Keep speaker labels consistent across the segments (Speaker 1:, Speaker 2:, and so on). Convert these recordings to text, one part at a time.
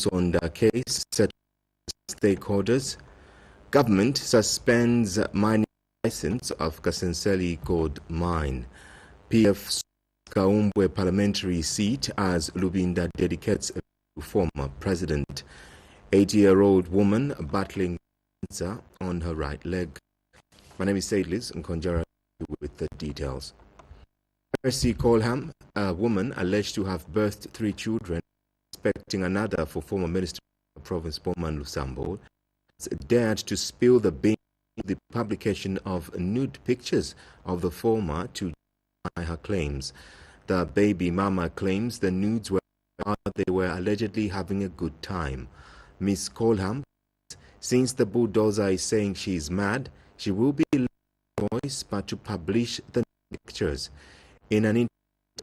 Speaker 1: on the case, set stakeholders. Government suspends mining license of Kasenseli Gold Mine. PF Kaumbwe parliamentary seat as Lubinda dedicates to former president. 80-year-old woman battling cancer on her right leg. My name is Saidlis Nkonjara with the details. Mercy Colham, a woman alleged to have birthed 3 children, expecting another for former Minister of Province Bowman Lusambo, dared to spill the beans in the publication of nude pictures of the former to justify her claims. The baby mama claims the nudes were they were allegedly having a good time. Miss Colham, since the bulldozer is saying she is mad, she will be allowed voice but to publish the pictures. In an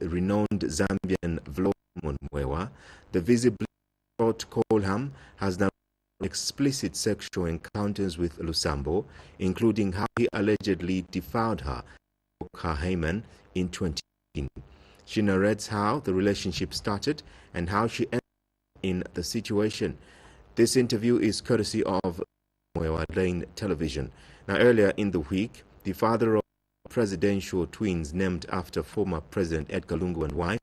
Speaker 1: interview, renowned Zambian vlogger Mwewa, the visibly short Colham has now explicit sexual encounters with Lusambo, including how he allegedly defiled her hymen in 2018. She narrates how the relationship started and how she ended in the situation. This interview is courtesy of Mwewa Lane Television. Now, earlier in the week, the father of presidential twins named after former President Edgar Lungu and wife,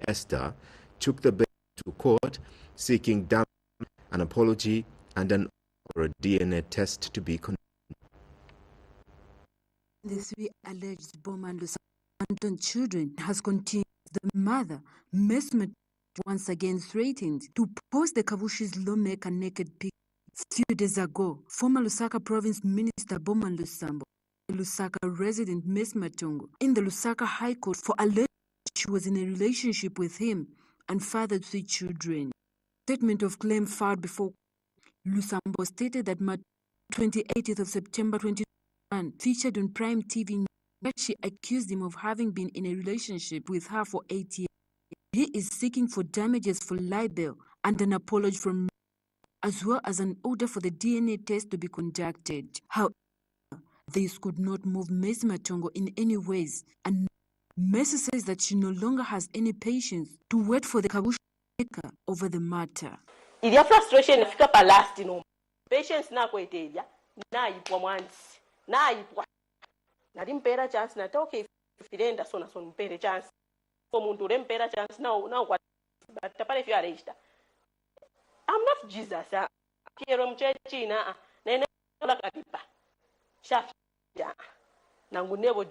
Speaker 1: Esther, took the baby to court seeking an apology and an or a DNA test to be conducted.
Speaker 2: The 3 alleged Bowman Lusambo children has continued. The mother, Mesmet, once again threatened to post the Kavushi's lawmaker naked pic. Few days ago, former Lusaka Province Minister Bowman Lusambo, Lusaka resident Miss Matungo, in the Lusaka High Court for alleging she was in a relationship with him and fathered 3 children. Statement of claim filed before Lusambo stated that 28th of September 2021 featured on Prime TV where she accused him of having been in a relationship with her for 8 years. He is seeking for damages for libel and an apology from as well as an order for the DNA test to be conducted. However, this could not move Messi Matongo in any ways, and Messi says that she no longer has any patience to wait for the Kabushi maker over the matter.
Speaker 3: Ilia frustration ifika pa last no. Patience na kwetelia na ipwa mwanzi na ipwa. Na dimpera chance na okay ifirenda so mpere chance. For muntu rempera chance now kwa tapale if you are registered. I'm not Jesus. Kero mchechi na nene la katipa. Shafi ya. Nangunebo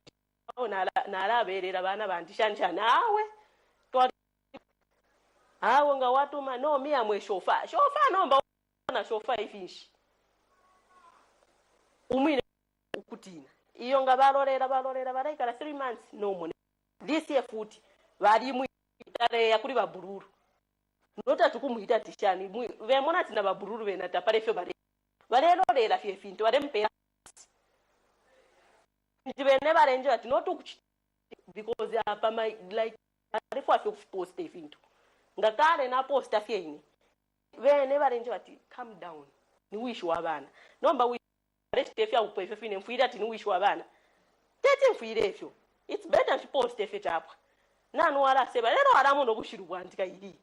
Speaker 3: na la berera bana bandishanisha nawe. Awe nga watu no mi amwe shofa. Shofa nomba na shofa ifishi. Umine ukutina. Iyo nga balorera baraikala 3 months no money. This year futi bali mu itare ya kuri babururu. Nota tukumuhita tishani vemona tina babururu bena tapare fyo bare lorera fye finto bare mpera ndibene bare nje ati not because apa my like arifu afyo post finto ngakale na post afye ini vene bare nje ati calm down ni wish wabana nomba wish rest fya upo fine mfuira ati ni wish wabana tete mfuire fyo it's better to post fyo chapa nanu wala seba lero aramu no bushiru bwandika ili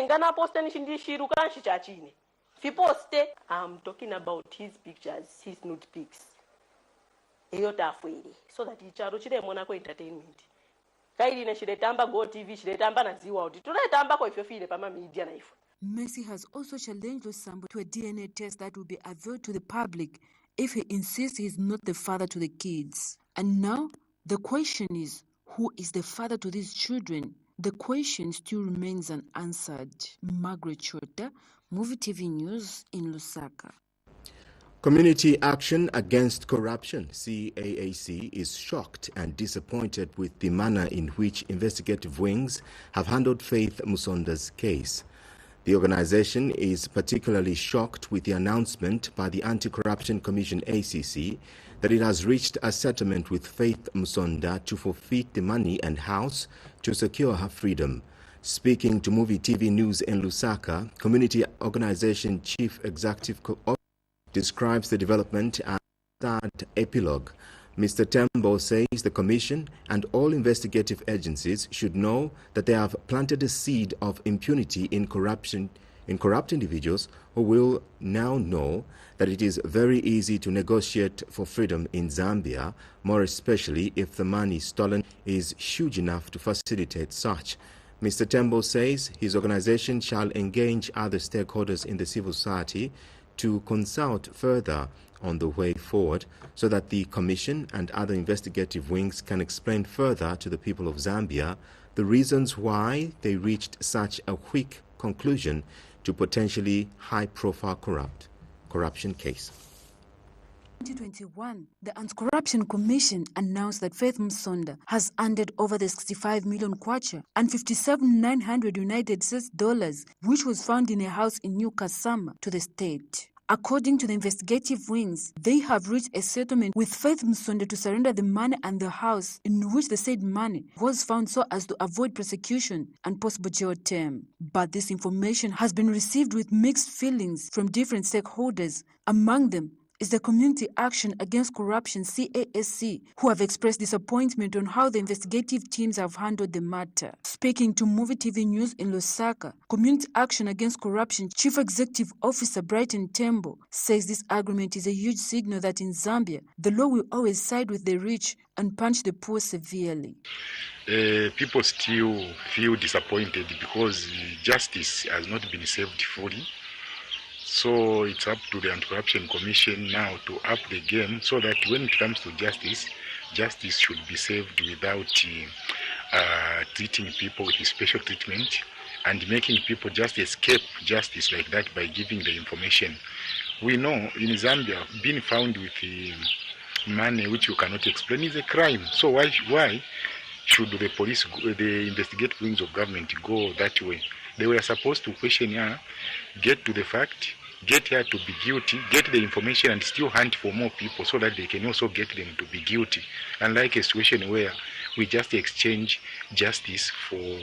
Speaker 3: ngana posta nishindishi kanshi chachine. Fi poste, I'm talking about his pictures, his nude pics. Eyo tafwele. So that icharo chile mona kwa entertainment. Kaili na shiletamba Go TV, shiletamba na ziwa udi. Tuletamba kwa ifyo file pama media na ifo.
Speaker 2: Messi has also challenged Lusambo to a DNA test that will be available to the public if he insists he is not the father to the kids. And now, the question is, who is the father to these children? The question still remains unanswered. Margaret Chota, MUVI TV News in Lusaka.
Speaker 1: Community Action Against Corruption, CAAC, is shocked and disappointed with the manner in which investigative wings have handled Faith Musonda's case. The organization is particularly shocked with the announcement by the Anti-Corruption Commission ACC that it has reached a settlement with Faith Musonda to forfeit the money and house to secure her freedom. Speaking to MUVI TV News in Lusaka, Community Organization Chief Executive describes the development as a sad epilogue. Mr. Tembo says the Commission and all investigative agencies should know that they have planted a seed of impunity in corruption in corrupt individuals who will now know that it is very easy to negotiate for freedom in Zambia, more especially if the money stolen is huge enough to facilitate such. Mr. Tembo says his organization shall engage other stakeholders in the civil society to consult further on the way forward so that the Commission and other investigative wings can explain further to the people of Zambia the reasons why they reached such a quick conclusion to potentially high-profile corruption case.
Speaker 2: 2021, the Anti-Corruption Commission announced that Faith Musonda has handed over the 65 million kwacha and 57,900 United States dollars, which was found in a house in New Kasama, to the state. According to the investigative wings, they have reached a settlement with Faith Musonda to surrender the money and the house in which the said money was found so as to avoid prosecution and possible jail term. But this information has been received with mixed feelings from different stakeholders. Among them is the Community Action Against Corruption CASC, who have expressed disappointment on how the investigative teams have handled the matter. Speaking to MUVI TV News in Lusaka, Community Action Against Corruption Chief Executive Officer Brighton Tembo says this agreement is a huge signal that in Zambia, the law will always side with the rich and punish the poor severely.
Speaker 4: People still feel disappointed because justice has not been served fully. So it's up to the Anti-Corruption Commission now to up the game so that when it comes to justice, justice should be served without treating people with special treatment and making people just escape justice like that by giving the information. We know in Zambia, being found with money which you cannot explain is a crime. So why should the police, the investigative wings of government go that way? They were supposed to question her, get to the fact, get her to be guilty, get the information and still hunt for more people so that they can also get them to be guilty. Unlike a situation where we just exchange justice for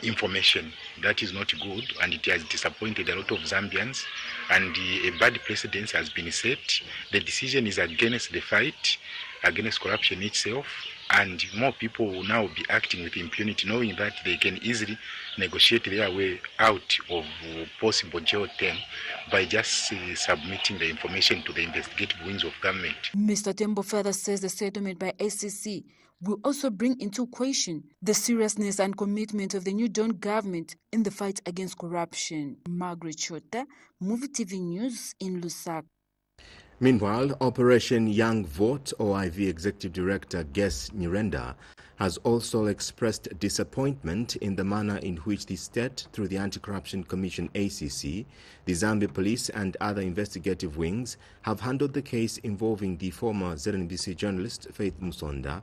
Speaker 4: information. That is not good and it has disappointed a lot of Zambians and a bad precedent has been set. The decision is against the fight, against corruption itself, and more people will now be acting with impunity, knowing that they can easily negotiate their way out of possible jail term by just submitting the information to the investigative wings of government.
Speaker 2: Mr. Tembo further says the settlement by ACC will also bring into question the seriousness and commitment of the new Dawn government in the fight against corruption. Margaret Chota, MUVI TV News in Lusaka.
Speaker 1: Meanwhile, Operation Young Vote OIV Executive Director Ges Nyirenda has also expressed disappointment in the manner in which the state, through the Anti-Corruption Commission ACC, the Zambia Police and other investigative wings, have handled the case involving the former ZNBC journalist Faith Musonda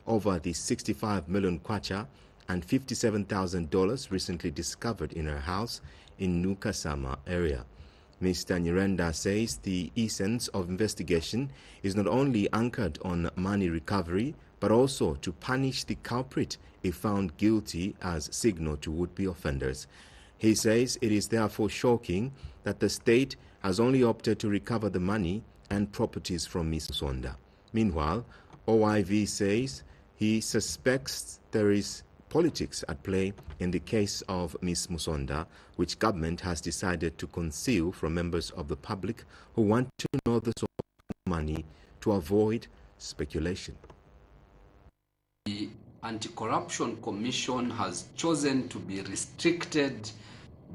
Speaker 1: over the 65 million kwacha and $57,000 recently discovered in her house in New Kasama area. Mr. Nyirenda says the essence of investigation is not only anchored on money recovery, but also to punish the culprit if found guilty as signal to would-be offenders. He says it is therefore shocking that the state has only opted to recover the money and properties from Ms. Musonda. Meanwhile, OIV says he suspects there is politics at play in the case of Ms. Musonda, which government has decided to conceal from members of the public who want to know the source of money to avoid speculation.
Speaker 5: The Anti-Corruption Commission has chosen to be restricted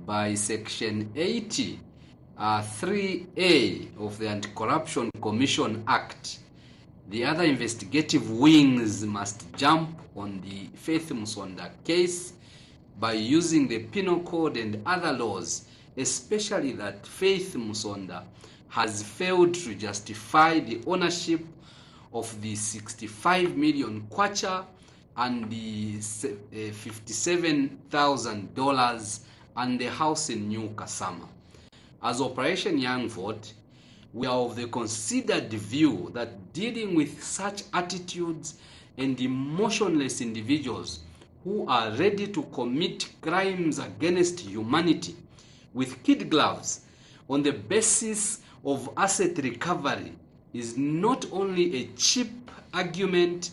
Speaker 5: by Section 80, 3A of the Anti-Corruption Commission Act. The other investigative wings must jump on the Faith Musonda case by using the Penal Code and other laws, especially that Faith Musonda has failed to justify the ownership of the 65 million kwacha and the $57,000 and the house in New Kasama. As Operation Young Vote, we are of the considered view that dealing with such attitudes and emotionless individuals who are ready to commit crimes against humanity with kid gloves on the basis of asset recovery is not only a cheap argument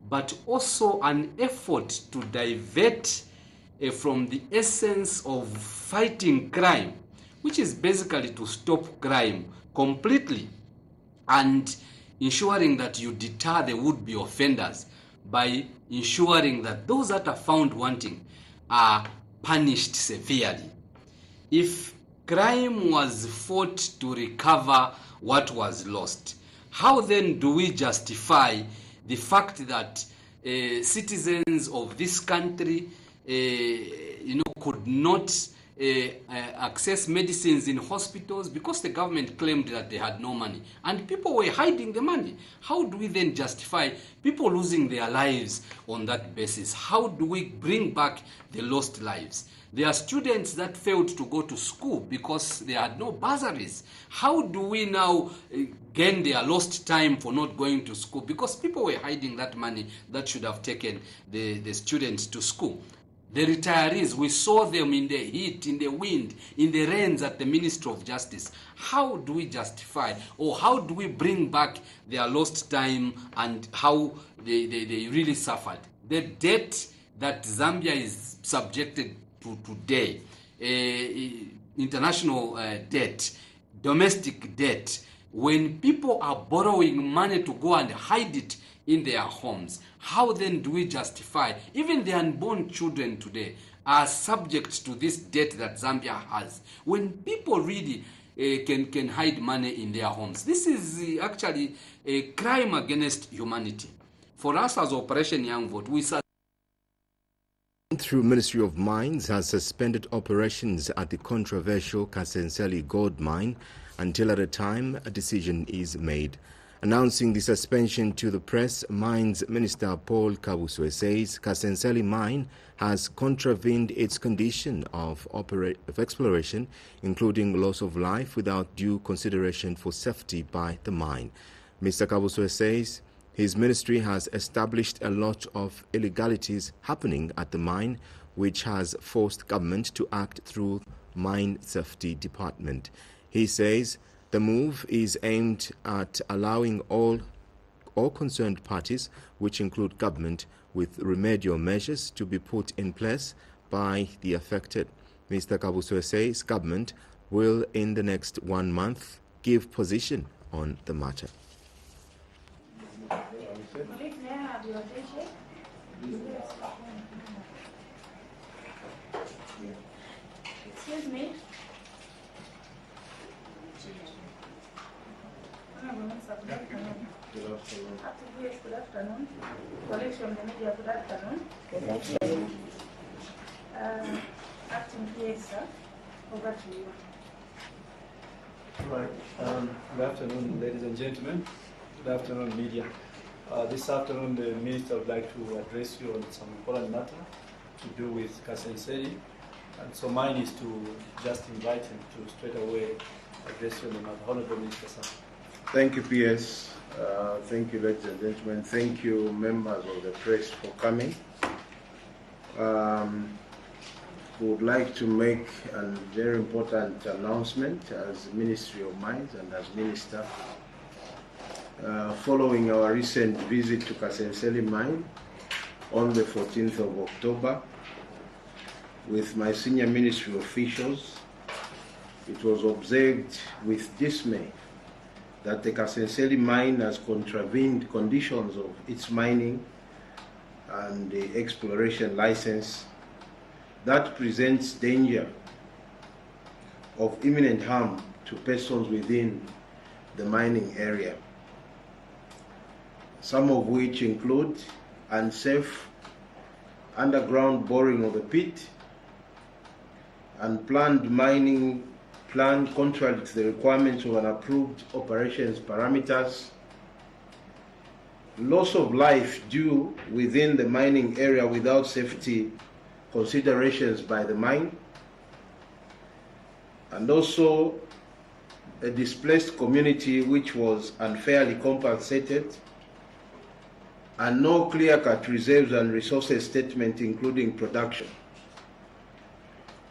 Speaker 5: but also an effort to divert from the essence of fighting crime, which is basically to stop crime completely and ensuring that you deter the would-be offenders by ensuring that those that are found wanting are punished severely. If crime was fought to recover what was lost, how then do we justify the fact that citizens of this country could not access medicines in hospitals because the government claimed that they had no money and people were hiding the money? How do we then justify people losing their lives on that basis? How do we bring back the lost lives? There are students that failed to go to school because they had no bursaries. How do we now gain their lost time for not going to school? Because people were hiding that money that should have taken the students to school. The retirees, we saw them in the heat, in the wind, in the rains at the Ministry of Justice. How do we justify, or how do we bring back their lost time and how they really suffered? The debt that Zambia is subjected to today, international debt, domestic debt, when people are borrowing money to go and hide it in their homes, how then do we justify? Even the unborn children today are subject to this debt that Zambia has. When people really can hide money in their homes, this is actually a crime against humanity. For us as Operation Young Vote, we
Speaker 1: through Ministry of Mines has suspended operations at the controversial Kasenseli gold mine until at a time a decision is made. Announcing the suspension to the press, Mines Minister Paul Kabuswe says Kasenseli mine has contravened its condition of exploration, including loss of life without due consideration for safety by the mine. Mr. Kabuswe says his ministry has established a lot of illegalities happening at the mine, which has forced government to act through Mine Safety Department. He says the move is aimed at allowing all concerned parties, which include government, with remedial measures to be put in place by the affected. Mr. Kabuswe says government will in the next 1 month give position on the matter.
Speaker 6: Excuse me. Good afternoon. Good afternoon. Colleagues from the media, good afternoon. Good afternoon. Acting PA, sir, over to you.
Speaker 7: Right. Good afternoon, ladies and gentlemen. Good afternoon, media. This afternoon, the Minister would like to address you on some important matter to do with Kasenseli. And so mine is to just invite him to straight away address you on the matter. Honorable Minister, sir.
Speaker 8: Thank you, PS. Thank you, ladies and gentlemen. Thank you, members of the press, for coming. We would like to make a very important announcement as Ministry of Mines and as Minister. Following our recent visit to Kasenseli mine on the 14th of October, with my senior ministry officials, it was observed with dismay that the Kasenseli mine has contravened conditions of its mining and the exploration license that presents danger of imminent harm to persons within the mining area, some of which include unsafe underground boring of the pit, unplanned mining planned contrary to the requirements of an approved operations parameters, loss of life due within the mining area without safety considerations by the mine, and also a displaced community which was unfairly compensated, and no clear-cut reserves and resources statement including production.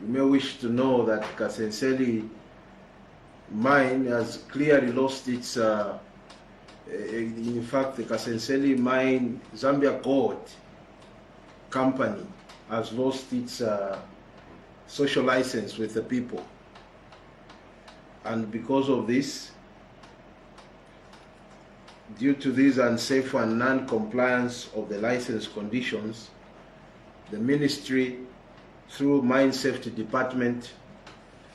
Speaker 8: You may wish to know that Kasenseli mine has clearly lost its, in fact, the Kasenseli mine, Zambia Gold Company, has lost its social license with the people. And because of this, due to this unsafe and non-compliance of the license conditions, the ministry, through Mine Safety Department,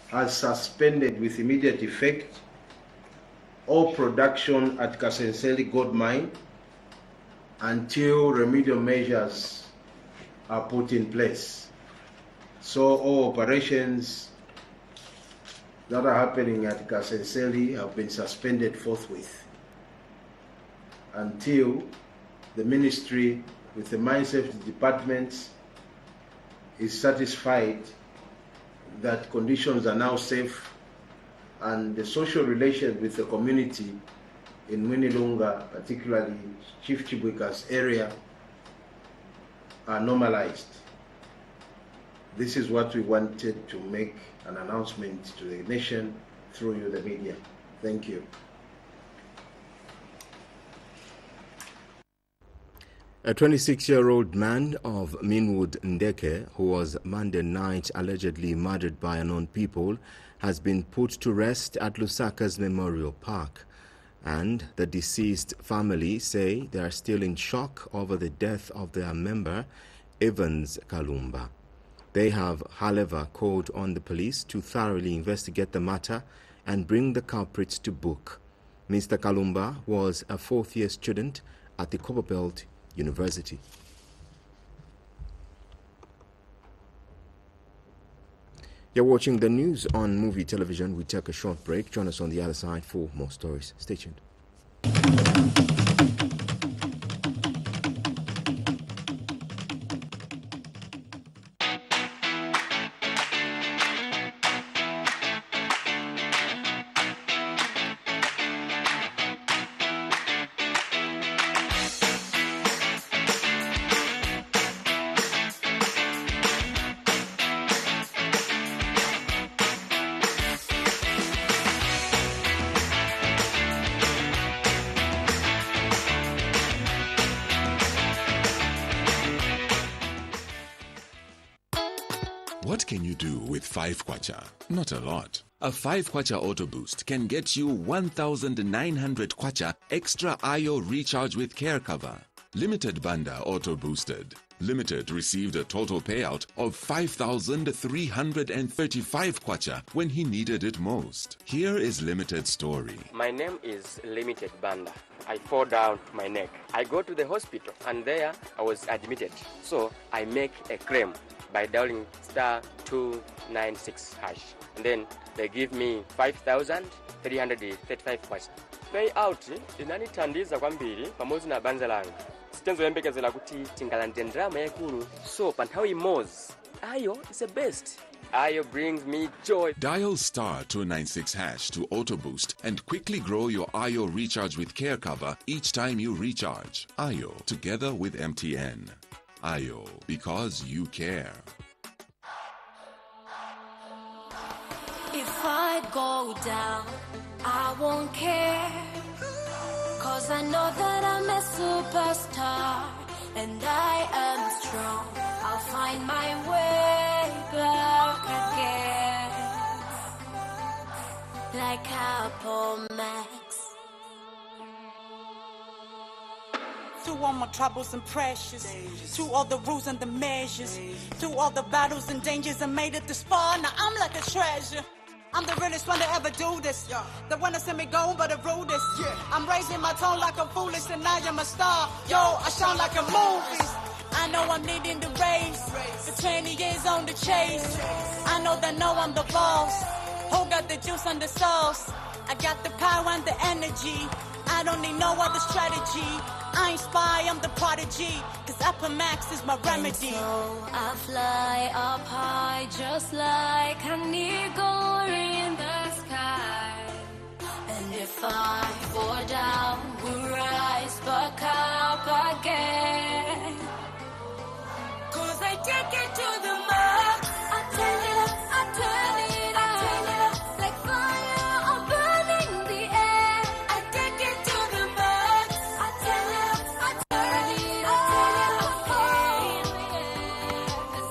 Speaker 8: has suspended with immediate effect all production at Kasenseli Gold Mine until remedial measures are put in place. So all operations that are happening at Kasenseli have been suspended forthwith until the ministry with the Mine Safety Department is satisfied that conditions are now safe and the social relations with the community in Mwinilunga, particularly Chief Chibwika's area, are normalized. This is what we wanted to make an announcement to the nation through you, the media. Thank you.
Speaker 1: A 26-year-old man of Minwood Ndeke, who was Monday night allegedly murdered by unknown people, has been put to rest at Lusaka's Memorial Park. And the deceased family say they are still in shock over the death of their member, Evans Kalumba. They have, however, called on the police to thoroughly investigate the matter and bring the culprits to book. Mr. Kalumba was a fourth-year student at the Copperbelt University. You're watching the news on MUVI television. We take a short break. Join us on the other side for more stories. Stay tuned.
Speaker 9: What can you do with 5 kwacha? Not a lot. A 5 kwacha auto boost can get you 1,900 kwacha extra IO recharge with care cover. Limited Banda auto boosted. Limited received a total payout of 5,335 kwacha when he needed it most. Here is Limited's story.
Speaker 10: My name is Limited Banda. I fall down my neck. I go to the hospital and there I was admitted. So I make a claim by dialing *296#. And then they give me 5,335 kwacha. Payout inanitandiza kwambiri pamozi na banza langu. Sitenzoyembekezela kuti tingalande ndrama yakulu. So panthawi imodzi ayo is the best. Ayo brings me joy.
Speaker 9: Dial *296# to auto boost and quickly grow your IO recharge with care cover each time you recharge. IO together with MTN. IO, because you care.
Speaker 11: If I go down, I won't care. 'Cause I know that I'm a superstar and I am strong. I'll find my way back again. Like Apple Max.
Speaker 12: To all my troubles and pressures, to all the rules and the measures, to all the battles and dangers I made it this far. Now I'm like a treasure. I'm the realest one to ever do this. The one that sent me going but the rudest. I'm raising my tone like I'm foolish and I am a star. Yo, I shine like a movie. I know I'm needing the race. For 20 years on the chase. I know that I'm the boss. Who got the juice and the sauce? I got the power and the energy. I don't need no other strategy. I ain't spy, I'm the prodigy. 'Cause Upper Max is my remedy.
Speaker 11: And so I fly up high just like an eagle in the sky. And if I fall down, we'll rise back up again. 'Cause I take it to the max. I turn it up, I turn it up, I turn it up like fire. I'm burning the air. I take it to the max. I turn it up, I turn it up, I turn it up.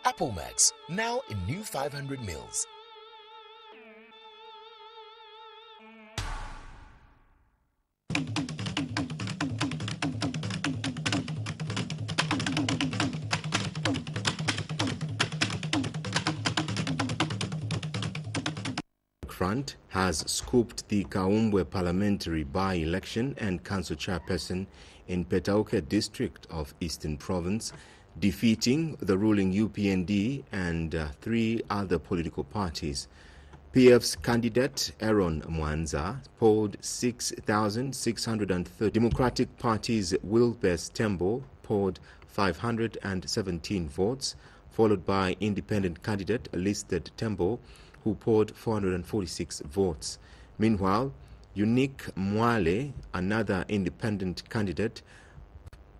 Speaker 13: Apple Max, now in new 500 mils.
Speaker 1: Front has scooped the Kaumbwe parliamentary by-election and council chairperson in Petauke district of Eastern Province, defeating the ruling UPND and 3 other political parties. PF's candidate Aaron Mwanza polled 6,630. Democratic Party's Wilbes Tembo polled 517 votes, followed by independent candidate Listed Tembo, who polled 446 votes. Meanwhile, Unique Mwale, another independent candidate,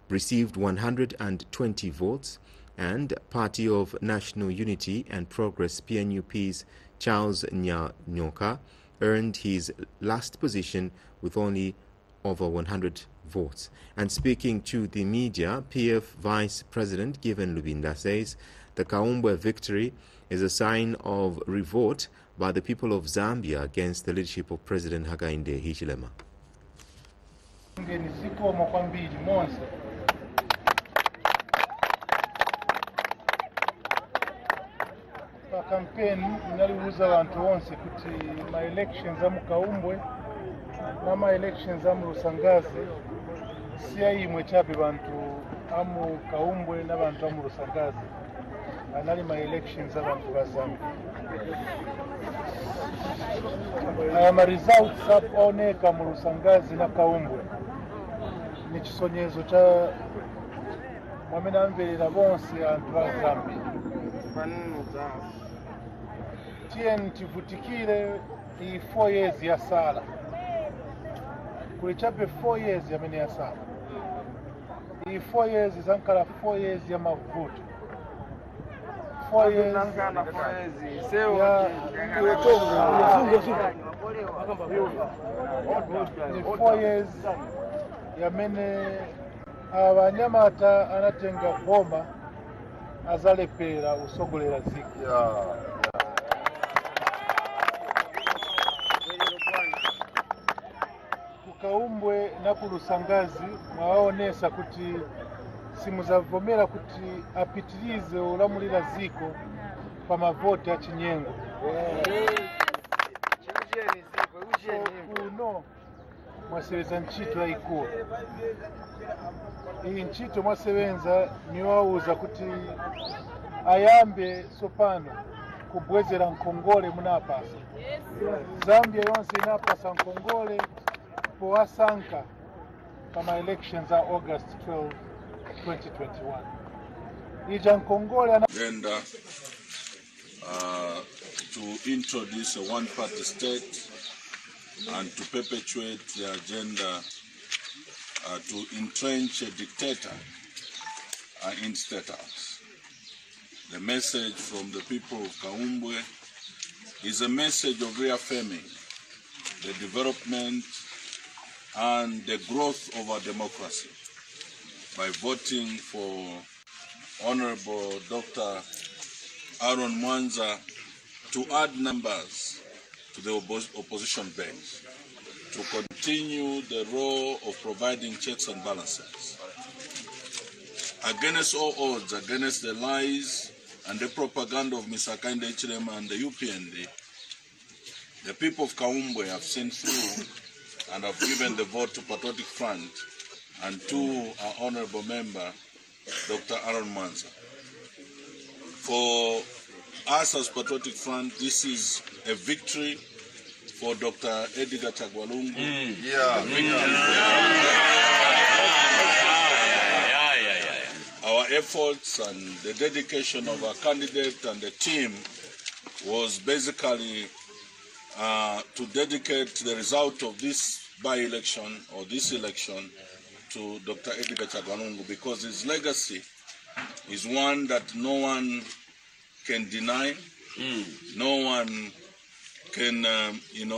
Speaker 1: received 120 votes, and Party of National Unity and Progress PNUP's Charles Nyanyoka earned his last position with only over 100 votes. And speaking to the media, PF Vice President Given Lubinda says the Kaumbwe victory is a sign of revolt by the people of Zambia against the leadership of President Hakainde Hichilema.
Speaker 14: Campaign nalibuza abantu bonse kuti ma elections amu Kaumbwe na ma elections amu Rusangazi siya imwe chabe bantu amu Kaumbwe na bantu amu Rusangazi anali ma elections abantu ba Zambia. Ma results aboneka mu Rusangazi na Kaumbwe ni kisonyezo cha bamene amverera bonse anthu ba Zambia. Tien tivutikile i 4 years ya sala kulichape 4 years ya mene ya sala i 4 years zankala 4 years ya mavuto 4 years ni 4 years ya mene abanyamata anatenga goma azalepera usogolera ziko Kaumbwe na ku Rusangazi mwaonesa kuti simuzavomera kuti apitilize olamulira ziko pa mavoti ya chinyengo. Kuno mwasebeza ntchito yayikulu. Iyi ntchito mwasebenza niwauza kuti ayambe sopano kubwezera nkongole munapasa. Zambia yonse inapasa nkongole Poasanka kama elections are August 12, 2021. Ijan Kongole
Speaker 15: agenda to introduce a one-party state and to perpetuate the agenda to entrench a dictator in state house. The message from the people of Kaumbwe is a message of reaffirming the development and the growth of our democracy by voting for Honorable Dr. Aaron Mwanza to add numbers to the opposition bench, to continue the role of providing checks and balances. Against all odds, against the lies and the propaganda of Mr. Hakainde Hichilema and the UPND, the people of Kaumbwe have seen through and have given the vote to Patriotic Front and to our honorable member, Dr. Aaron Mwanza. For us as Patriotic Front, this is a victory for Dr. Edgar Chagwalungu. Our efforts and the dedication of our candidate and the team was basically to dedicate the result of this by-election or this election to Dr. Edgar Chagwalungu, because his legacy is one that no one can deny, no one can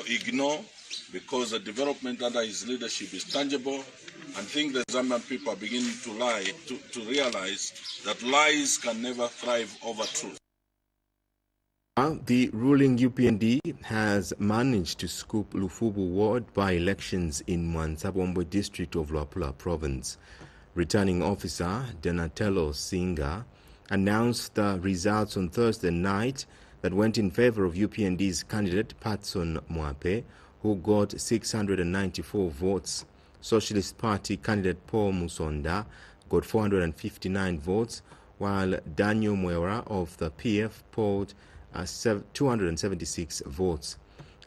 Speaker 15: ignore, because the development under his leadership is tangible, And I think the Zambian people are beginning to realize that lies can never thrive over truth.
Speaker 1: The ruling UPND has managed to scoop Lufubu ward by-elections in Mwansabombwe district of Luapula province. Returning officer Donatello Singa announced the results on Thursday night that went in favor of UPND's candidate Patson Mwape, who got 694 votes. Socialist Party candidate Paul Musonda got 459 votes, while Daniel Mwera of the PF polled 276 votes.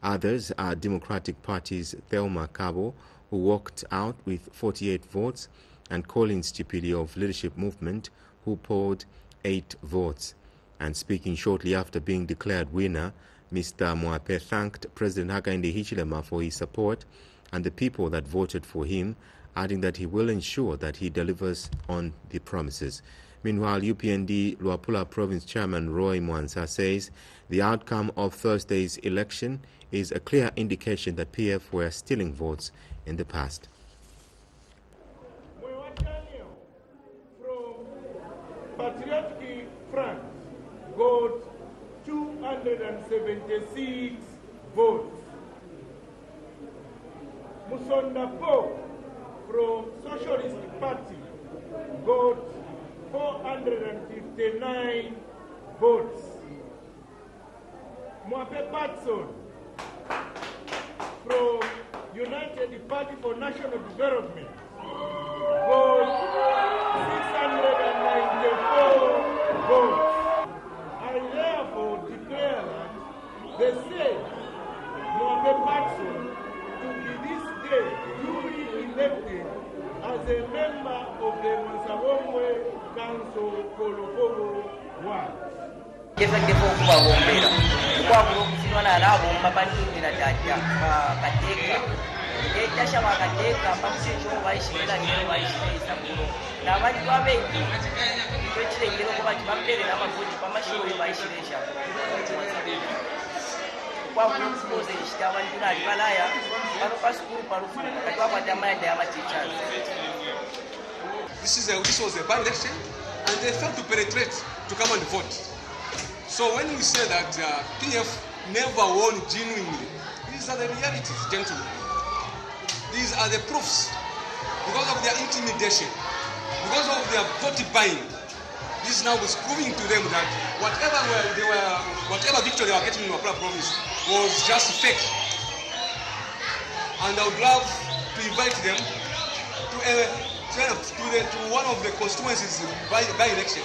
Speaker 1: Others are Democratic Party's Thelma Kabo, who walked out with 48 votes, and Collins Chipidi of Leadership Movement, who polled 8 votes. And speaking shortly after being declared winner, Mr. Mwape thanked President Hakainde Hichilema for his support and the people that voted for him, adding that he will ensure that he delivers on the promises. Meanwhile, UPND Luapula Province Chairman Roy Mwansa says the outcome of Thursday's election is a clear indication that PF were stealing votes in the past.
Speaker 14: From Patriotic Front got 276 votes. Musonda Po from Socialist Party got 459 votes. Mwape Patson from United Party for National Development got 694 votes. I therefore declare that the said Mwape Patson to be this day duly elected as a member of the Mwansabombwe Council Kolokolo 1.
Speaker 16: Kifo kubagombera kwagula okusinwana nabo mabandira dajja kateka etasha bakateka pamushinjo bayishira ngero bayishira kulo nabandi babengi twekirengero ko bati bapere n'amavuti pamashiro bayishiresha kwagula okupoze ishitaba ndina balaya bano pasukuru parufu katwa kwatamaya ya teachers.
Speaker 17: This was a by-election and they failed to penetrate to come and vote. So when we say that PF never won genuinely, these are the realities, gentlemen. These are the proofs. Because of their intimidation, because of their vote buying, this now was proving to them that whatever victory they were getting in Luapula province was just fake. And I would love to invite them to one of the constituencies by election.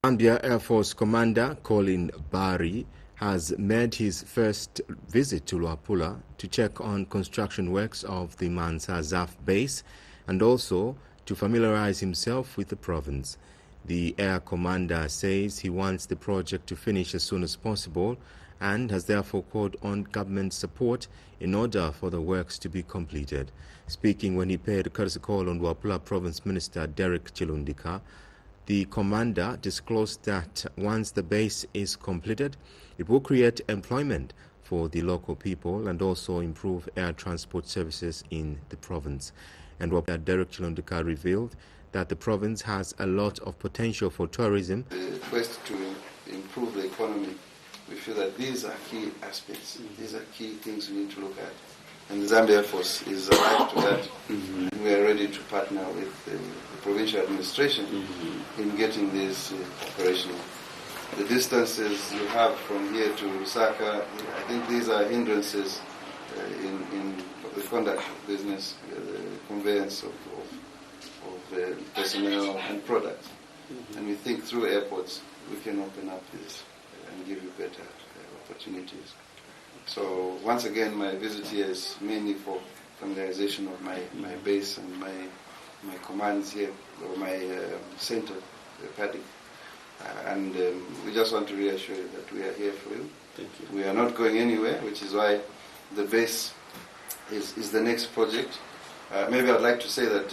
Speaker 1: Zambia Air Force Commander Colin Barry has made his first visit to Luapula to check on construction works of the Mansa ZAF base and also to familiarize himself with the province. The Air Commander says he wants the project to finish as soon as possible and has therefore called on government support in order for the works to be completed. Speaking when he paid a courtesy call on Luapula Province Minister Derek Chilundika, the commander disclosed that once the base is completed, it will create employment for the local people and also improve air transport services in the province. And what Derek Chilundika revealed that the province has a lot of potential for tourism.
Speaker 18: The quest to improve the economy, we feel that these are key aspects. These are key things we need to look at. And the Zambia Air Force is alive to that. We are ready to partner with the provincial administration in getting this operational. The distances you have from here to Lusaka, I think these are hindrances in the conduct of business, the conveyance of personnel and products. And we think through airports we can open up this and give you better opportunities. So once again, my visit here is mainly for familiarization of my base and my commands here, or my center, Paddy. And we just want to reassure you that we are here for you.
Speaker 19: Thank you.
Speaker 18: We are not going anywhere, which is why the base is the next project. Maybe I'd like to say that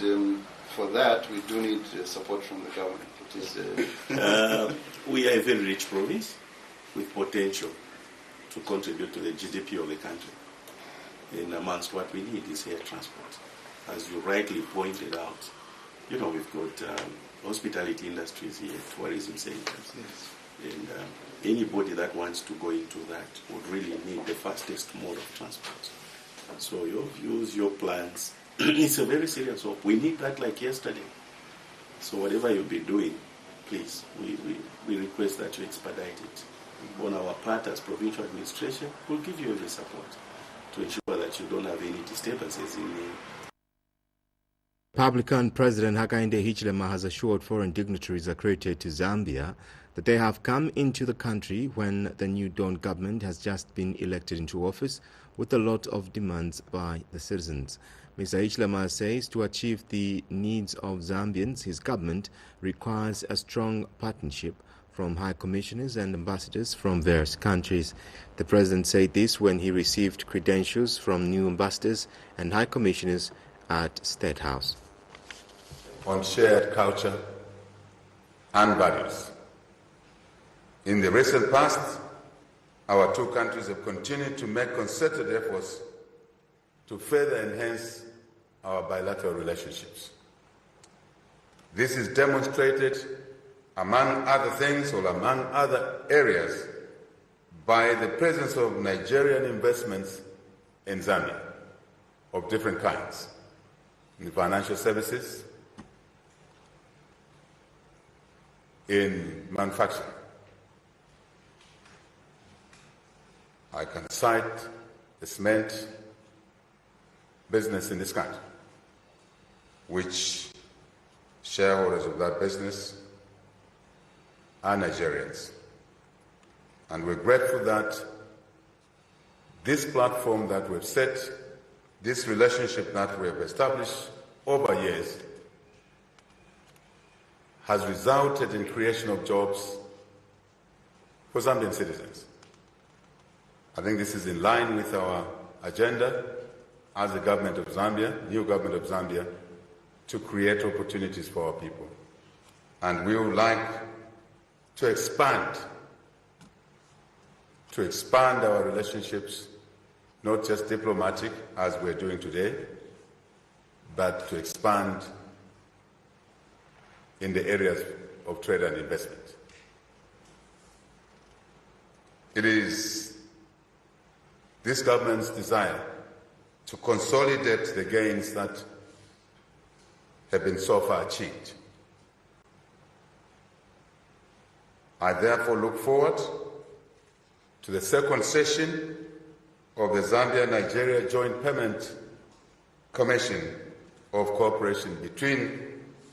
Speaker 18: for that we do need support from the government. It is,
Speaker 19: we are a very rich province with potential to contribute to the GDP of the country. And amongst what we need is air transport. as you rightly pointed out, you know, we've got hospitality industries here, tourism centers.
Speaker 8: Yes.
Speaker 19: And anybody that wants to go into that would really need the fastest mode of transport. So your views, your plans, it's a very serious hope. We need that like yesterday. So whatever you'll be doing, please, we request that you expedite it. On our part as provincial administration, we'll give you every support to ensure that you don't have any disturbances in the
Speaker 1: Republican President Hakainde Hichilema has assured foreign dignitaries accredited to Zambia that they have come into the country when the new Dawn government has just been elected into office with a lot of demands by the citizens. Mr. Hichilema says to achieve the needs of Zambians, his government requires a strong partnership from high commissioners and ambassadors from various countries. The president said this when he received credentials from new ambassadors and high commissioners at State House.
Speaker 20: On shared culture and values. In the recent past, our two countries have continued to make concerted efforts to further enhance our bilateral relationships. This is demonstrated, among other things or among other areas, by the presence of Nigerian investments in Zambia of different kinds, in financial services, in manufacturing. I can cite the cement business in this country, which shareholders of that business are Nigerians. And we're grateful that this platform that we've set, this relationship that we have established over years, has resulted in creation of jobs for Zambian citizens. I think this is in line with our agenda as the government of Zambia, new government of Zambia, to create opportunities for our people. And we would like to expand our relationships, not just diplomatic, as we're doing today, but to expand in the areas of trade and investment. It is this government's desire to consolidate the gains that have been so far achieved. I therefore look forward to the second session of the Zambia-Nigeria Joint Permanent Commission of Cooperation between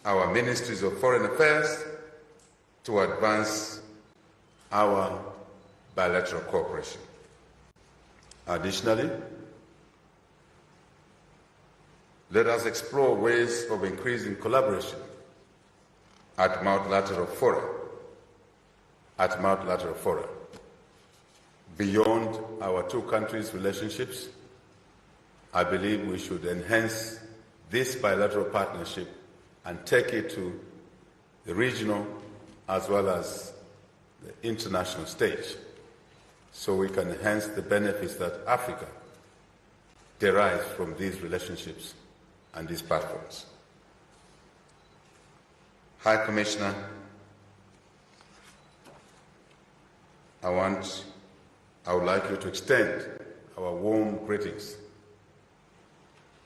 Speaker 20: our Ministries of Foreign Affairs to advance our bilateral cooperation. Additionally, let us explore ways of increasing collaboration at multilateral fora. Beyond our two countries' relationships, I believe we should enhance this bilateral partnership and take it to the regional as well as the international stage, so we can enhance the benefits that Africa derives from these relationships and these platforms. High Commissioner, I would like you to extend our warm greetings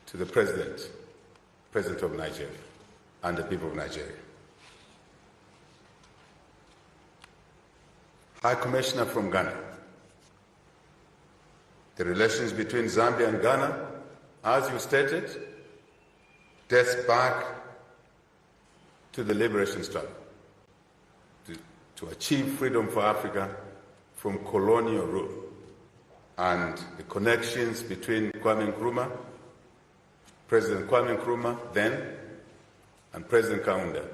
Speaker 20: to the President of Nigeria and the people of Nigeria. High Commissioner from Ghana, the relations between Zambia and Ghana, as you stated, dates back to the liberation struggle to achieve freedom for Africa from colonial rule, and the connections between President Kwame Nkrumah then, and President Kaunda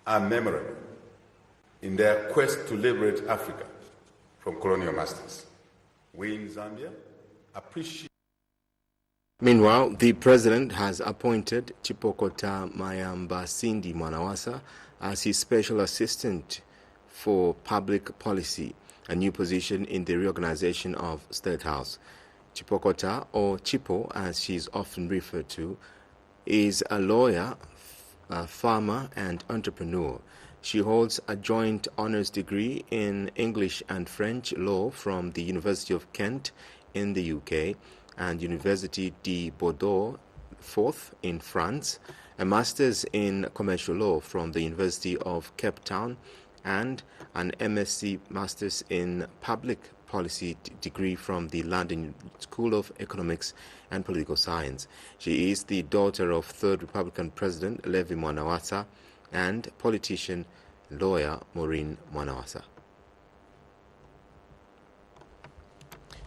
Speaker 20: are memorable in their quest to liberate Africa from colonial masters. We in Zambia appreciate.
Speaker 1: Meanwhile, the president has appointed Chipokota Mayamba Cindy Mwanawasa as his special assistant for public policy, a new position in the reorganization of State House. Chipokota, or Chipo as she is often referred to, is a lawyer, a farmer and entrepreneur. She holds a joint honours degree in English and French law from the University of Kent in the UK and Université de Bordeaux, Forth in France, a master's in commercial law from the University of Cape Town, and an MSc Masters in Public Policy degree from the London School of Economics and Political Science. She is the daughter of 3rd Republican President Levi Mwanawasa and politician lawyer Maureen Mwanawasa.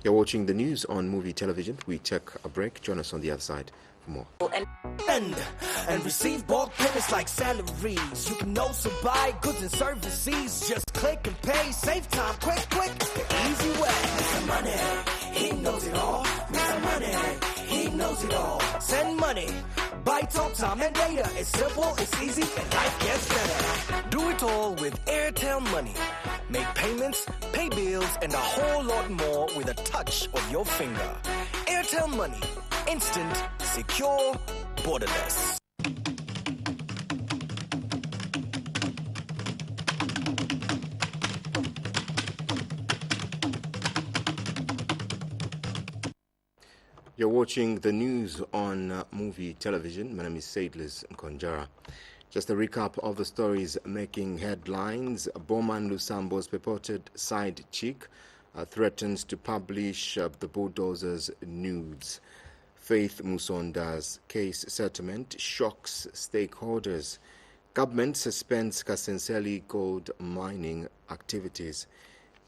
Speaker 1: You're watching the news on MUVI television. We take a break. Join us on the other side for more.
Speaker 21: And receive bulk payments like salaries. You can also buy goods and services. Just click and pay. Save time, quick, the easy way. Mr. Money, he knows it all. Mr. Money, he knows it all. Send money, buy talk time and data. It's simple, it's easy, and life gets better. Do it all with Airtel Money. Make payments, pay bills, and a whole lot more with a touch of your finger. Airtel Money. Instant, secure, borderless.
Speaker 1: You're watching the news on MUVI television. My name is Saidlis Nkonjara. Just a recap of the stories making headlines. Bowman Lusambo's purported side chick threatens to publish the bulldozer's nudes. Faith Musonda's case settlement shocks stakeholders. Government suspends Kasenseli gold mining activities.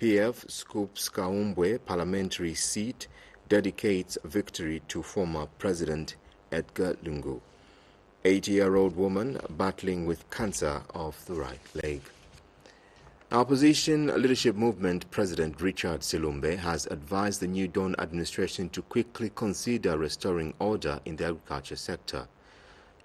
Speaker 1: PF scoops Kaumbwe parliamentary seat, dedicates victory to former President Edgar Lungu. 80-year-old woman battling with cancer of the right leg. Opposition Leadership Movement President Richard Silumbe has advised the New Dawn administration to quickly consider restoring order in the agriculture sector.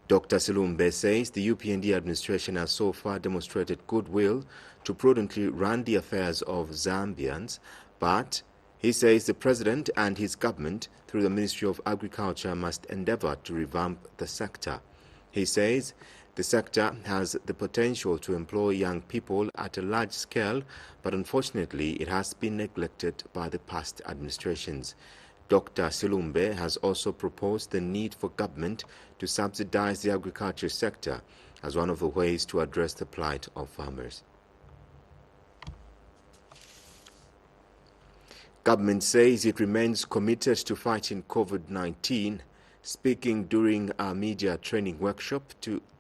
Speaker 1: Dr. Silumbe says the UPND administration has so far demonstrated goodwill to prudently run the affairs of Zambians, but he says the president and his government, through the Ministry of Agriculture, must endeavor to revamp the sector. He says the sector has the potential to employ young people at a large scale, but unfortunately it has been neglected by the past administrations. Dr. Silumbe has also proposed the need for government to subsidize the agriculture sector as one of the ways to address the plight of farmers. Government says it remains committed to fighting COVID-19. Speaking during a media training workshop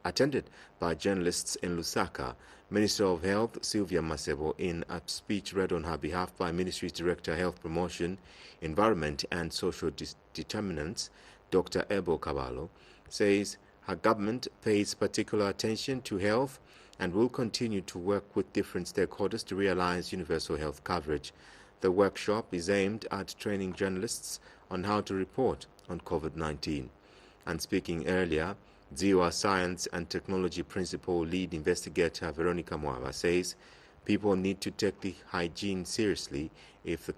Speaker 1: attended by journalists in Lusaka, Minister of Health Sylvia Masebo, in a speech read on her behalf by Ministry's Director Health Promotion, Environment and Social Determinants, Dr. Ebo Caballo, says her government pays particular attention to health and will continue to work with different stakeholders to realize universal health coverage. The workshop is aimed at training journalists on how to report on COVID-19. And speaking earlier, Ziwa Science and Technology Principal Lead Investigator Veronica Mwava says people need to take the hygiene seriously if the